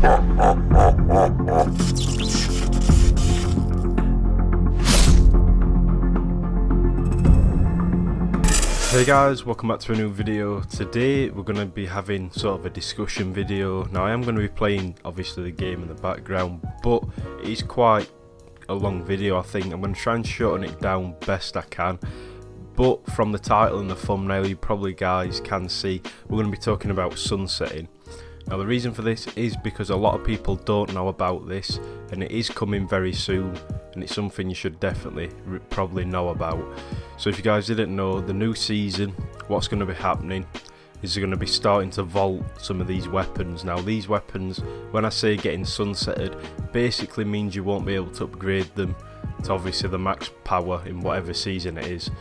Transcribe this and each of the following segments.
Hey guys, welcome back to a new video. Today we're going to be having sort of a discussion video. Now I am going to be playing obviously the game in the background, but it is quite a long video. I think I'm going to try and shorten it down best I can. But from the title and the thumbnail you probably guys can see we're going to be talking about sunsetting. Now the reason for this is because a lot of people don't know about this, and it is coming very soon, and it's something you should definitely probably know about. So if you guys didn't know, the new season, what's going to be happening is they're going to be starting to vault some of these weapons. Now these weapons, when I say getting sunsetted, basically means you won't be able to upgrade them to obviously the max power in whatever season it is.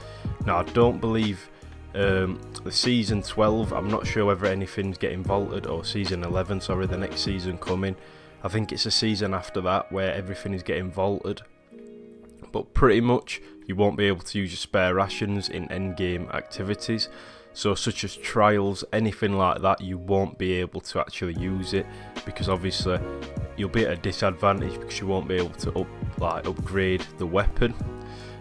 Now I don't believe the season 12, I'm not sure whether anything's getting vaulted, or season 11, sorry, the next season coming. I think it's a season after that where everything is getting vaulted. But pretty much you won't be able to use your spare rations in endgame activities, so such as trials, anything like that, you won't be able to actually use it, because obviously you'll be at a disadvantage because you won't be able to upgrade the weapon.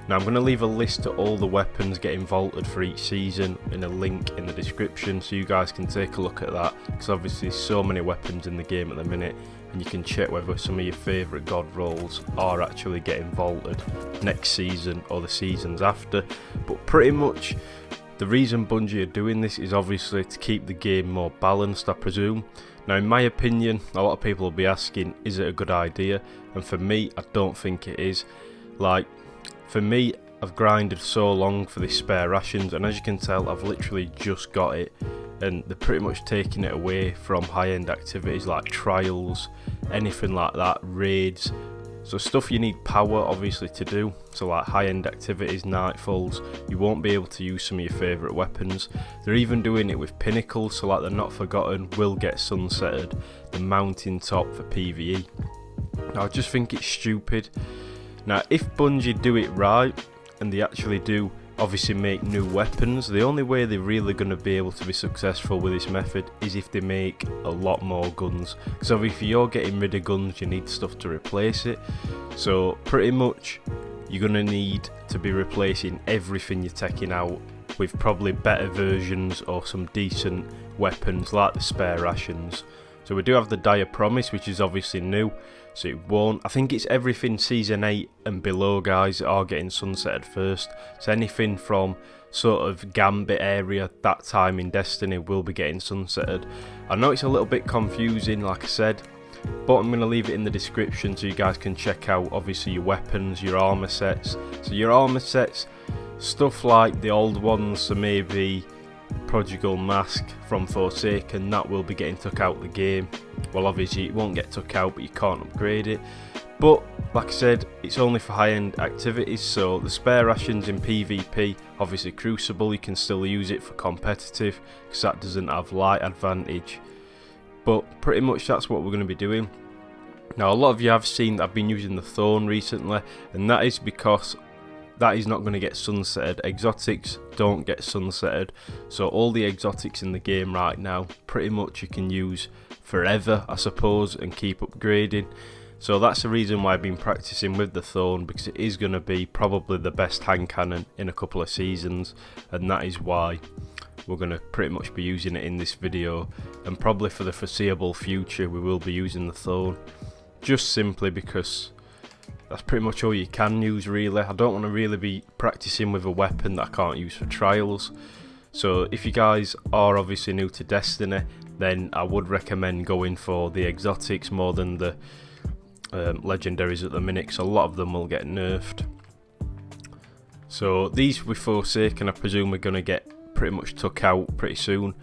Now I'm going to leave a list of all the weapons getting vaulted for each season in a link in the description, so you guys can take a look at that, because obviously there's so many weapons in the game at the minute, and you can check whether some of your favourite god rolls are actually getting vaulted next season or the seasons after. But pretty much the reason Bungie are doing this is obviously to keep the game more balanced, I presume. Now in my opinion, a lot of people will be asking, is it a good idea? And for me, I don't think it is. Like, for me, I've grinded so long for these spare rations, and as you can tell, I've literally just got it, and they're pretty much taking it away from high-end activities like trials, anything like that, raids, so stuff you need power obviously to do. So like high-end activities, nightfalls, you won't be able to use some of your favourite weapons. They're even doing it with pinnacles, so like the Not Forgotten will get sunsetted, the mountain top for PvE. Now I just think it's stupid. Now if Bungie do it right, and they actually do obviously make new weapons, the only way they're really going to be able to be successful with this method is if they make a lot more guns, because obviously if you're getting rid of guns you need stuff to replace it. So pretty much you're going to need to be replacing everything you're taking out with probably better versions or some decent weapons like the spare rations. So we do have the Dire Promise, which is obviously new, so it won't. I think it's everything season 8 and below guys are getting sunsetted first. So anything from sort of Gambit area, that time in Destiny, will be getting sunsetted. I know it's a little bit confusing like I said, but I'm going to leave it in the description so you guys can check out obviously your weapons, your armor sets. So your armor sets, stuff like the old ones, so maybe Prodigal Mask from Forsaken, that will be getting took out the game. Well obviously it won't get took out, but you can't upgrade it. But like I said, it's only for high-end activities, so the spare rations in PvP, obviously Crucible, you can still use it for competitive because that doesn't have light advantage. But pretty much that's what we're going to be doing. Now a lot of you have seen that I've been using the Thorn recently, and that is because that is not going to get sunsetted. Exotics don't get sunsetted, so all the exotics in the game right now pretty much you can use forever I suppose and keep upgrading. So that's the reason why I've been practicing with the Thorn, because it is going to be probably the best hand cannon in a couple of seasons, and that is why we're going to pretty much be using it in this video, and probably for the foreseeable future we will be using the Thorn, just simply because that's pretty much all you can use really. I don't want to really be practicing with a weapon that I can't use for trials. So if you guys are obviously new to Destiny, then I would recommend going for the exotics more than the legendaries at the minute, because a lot of them will get nerfed. So these with Forsaken I presume are going to get pretty much took out pretty soon.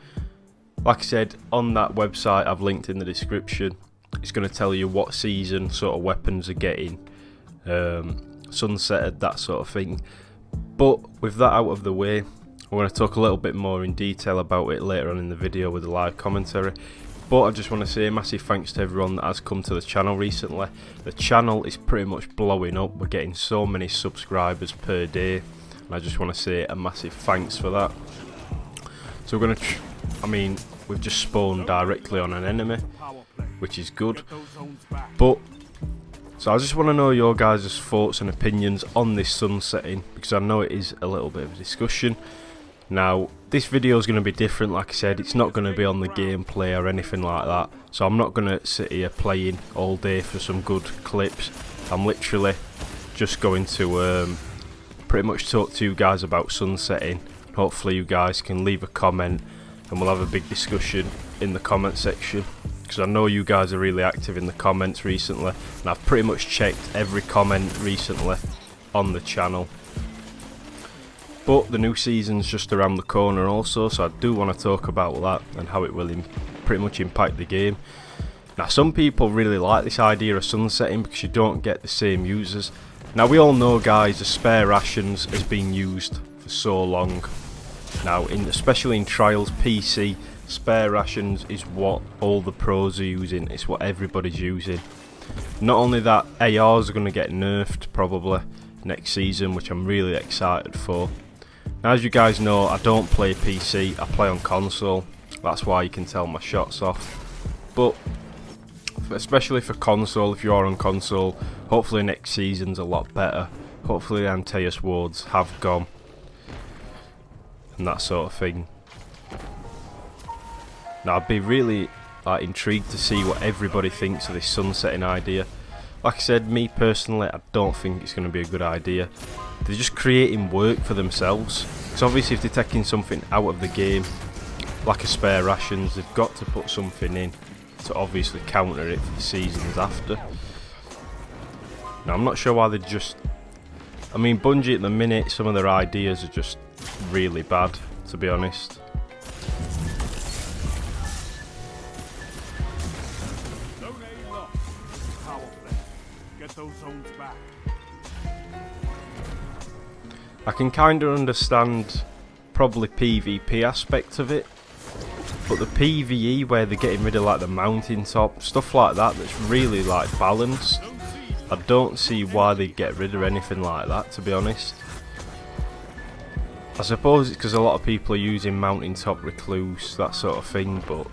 Like I said, on that website I've linked in the description, it's going to tell you what season sort of weapons are getting sunsetted, that sort of thing. But with that out of the way, I'm going to talk a little bit more in detail about it later on in the video with a live commentary. But I just want to say a massive thanks to everyone that has come to the channel recently. The channel is pretty much blowing up, we're getting so many subscribers per day, and I just want to say a massive thanks for that. So we're going to, we've just spawned directly on an enemy. which is good. But so I just want to know your guys' thoughts and opinions on this sunsetting, because I know it is a little bit of a discussion. Now, this video is going to be different. Like I said, it's not going to be on the gameplay or anything like that, so I'm not going to sit here playing all day for some good clips. I'm literally just going to pretty much talk to you guys about sunsetting. Hopefully you guys can leave a comment and we'll have a big discussion in the comment section, because I know you guys are really active in the comments recently, and I've pretty much checked every comment recently on the channel. But the new season's just around the corner also, so I do want to talk about that and how it will pretty much impact the game. Now, some people really like this idea of sunsetting because you don't get the same users. Now, we all know, guys, the spare rations has been used for so long. Now, especially in Trials PC, spare rations is what all the pros are using. It's what everybody's using. Not only that, ARs are going to get nerfed probably next season, which I'm really excited for. Now, as you guys know, I don't play PC, I play on console. That's why you can tell my shots off. But especially for console, if you are on console, hopefully next season's a lot better. Hopefully Antaeus wards have gone and that sort of thing. Now, I'd be really intrigued to see what everybody thinks of this sunsetting idea. Like I said, me personally, I don't think it's going to be a good idea. They're just creating work for themselves. Because obviously if they're taking something out of the game, like a spare rations, they've got to put something in to obviously counter it for the seasons after. Now, I'm not sure why they just... I mean, Bungie at the minute, some of their ideas are just really bad, to be honest. I can kind of understand probably PvP aspect of it, but the PvE where they're getting rid of like the mountaintop, stuff like that, that's really like balanced. I don't see why they get rid of anything like that, to be honest. I suppose it's because a lot of people are using mountaintop recluse, that sort of thing, but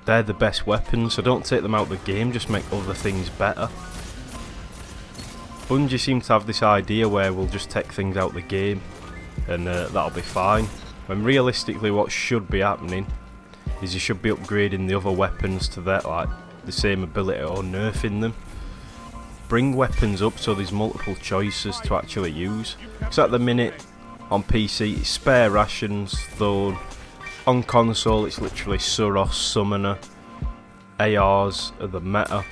they're the best weapons, so don't take them out of the game, just make other things better. Bungie seem to have this idea where we'll just take things out of the game and that'll be fine, when realistically what should be happening is you should be upgrading the other weapons to that, like the same ability, or nerfing them. Bring weapons up so there's multiple choices to actually use. So at the minute on PC it's spare rations, Thorn. On console it's literally Suros, Summoner, ARs are the meta.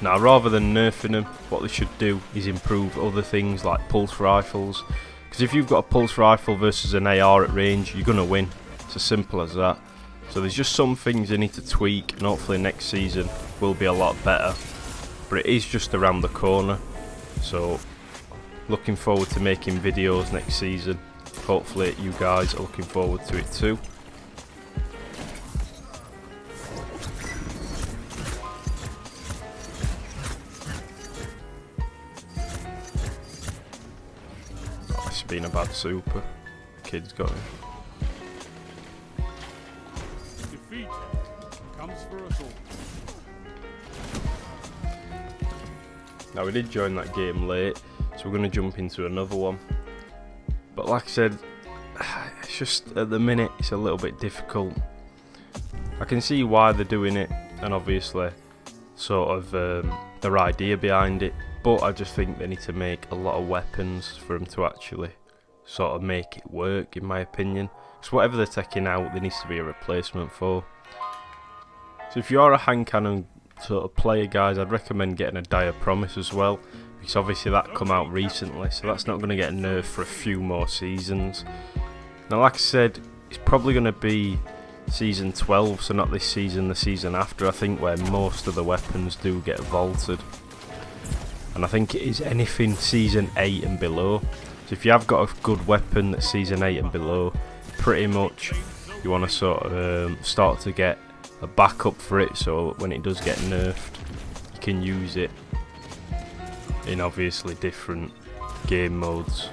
Now, rather than nerfing them, what they should do is improve other things like pulse rifles. Because if you've got a pulse rifle versus an AR at range, you're going to win. It's as simple as that. So there's just some things they need to tweak, and hopefully next season will be a lot better. But it is just around the corner. So, looking forward to making videos next season. Hopefully you guys are looking forward to it too. Been a bad super. Kid's got him. Defeat comes for us all. Now, we did join that game late, so we're going to jump into another one. But like I said, it's just at the minute it's a little bit difficult. I can see why they're doing it, and obviously sort of their idea behind it, but I just think they need to make a lot of weapons for them to actually sort of make it work, in my opinion. Because whatever they're taking out, there needs to be a replacement for. So if you are a hand cannon sort of player, guys, I'd recommend getting a Dire Promise as well, because obviously that come out recently, so that's not going to get nerfed for a few more seasons. Now, like I said, it's probably going to be season 12, so not this season, the season after, I think, where most of the weapons do get vaulted. And I think it is anything season 8 and below. So if you have got a good weapon that's season 8 and below, pretty much you want to sort of start to get a backup for it, so when it does get nerfed you can use it in obviously different game modes.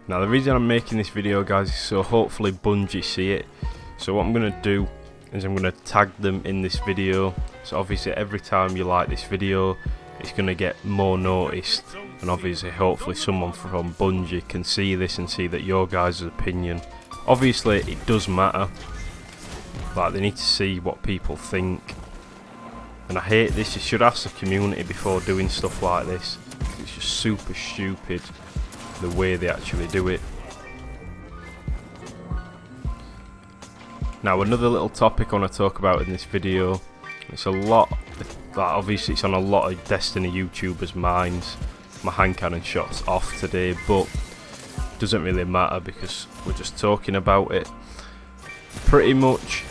Now the reason I'm making this video, guys, is so hopefully Bungie see it. So what I'm going to do is I'm going to tag them in this video. So obviously every time you like this video, it's going to get more noticed, and obviously hopefully someone from Bungie can see this and see that your guys' opinion. Obviously it does matter, like they need to see what people think. And I hate this, you should ask the community before doing stuff like this. It's just super stupid the way they actually do it. Now another little topic I want to talk about in this video, it's a lot, obviously it's on a lot of Destiny YouTubers' minds. My hand cannon shot's off today, but it doesn't really matter because we're just talking about it. Pretty much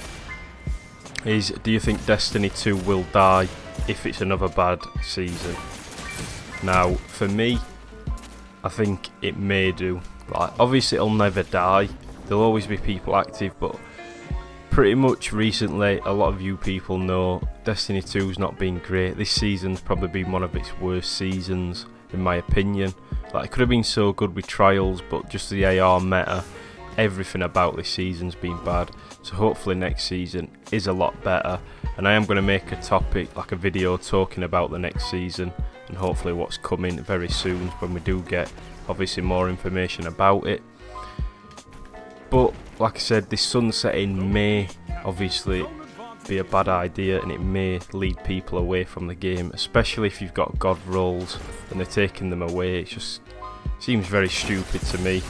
is, do you think Destiny 2 will die if it's another bad season? Now for me, I think it may do. Like obviously it'll never die, there'll always be people active, but pretty much recently a lot of you people know Destiny 2's not been great. This season's probably been one of its worst seasons in my opinion. Like it could have been so good with trials, but just the AR meta, everything about this season's been bad. So hopefully next season is a lot better, and I am going to make a topic, like a video talking about the next season and hopefully what's coming very soon when we do get obviously more information about it. But like I said, this sunsetting may obviously be a bad idea, and it may lead people away from the game, especially if you've got god rolls and they're taking them away. It just seems very stupid to me,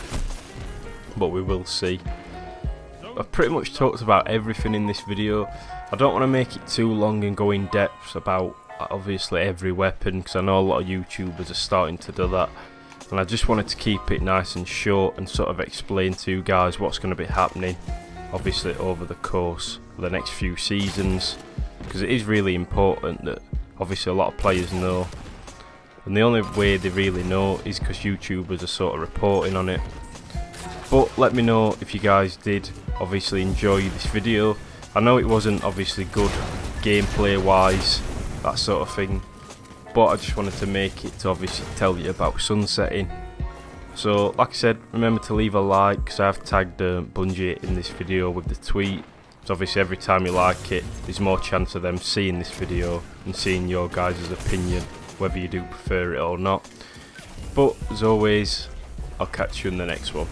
but we will see. I've pretty much talked about everything in this video. I don't want to make it too long and go in depth about obviously every weapon, because I know a lot of YouTubers are starting to do that, and I just wanted to keep it nice and short and sort of explain to you guys what's going to be happening obviously over the course of the next few seasons, because it is really important that obviously a lot of players know, and the only way they really know is because YouTubers are sort of reporting on it. But let me know if you guys did obviously enjoy this video. I know it wasn't obviously good gameplay wise, that sort of thing, but I just wanted to make it to obviously tell you about sunsetting. So like I said, remember to leave a like, because I have tagged Bungie in this video with the tweet. So obviously every time you like it, there's more chance of them seeing this video and seeing your guys' opinion, whether you do prefer it or not. But as always, I'll catch you in the next one.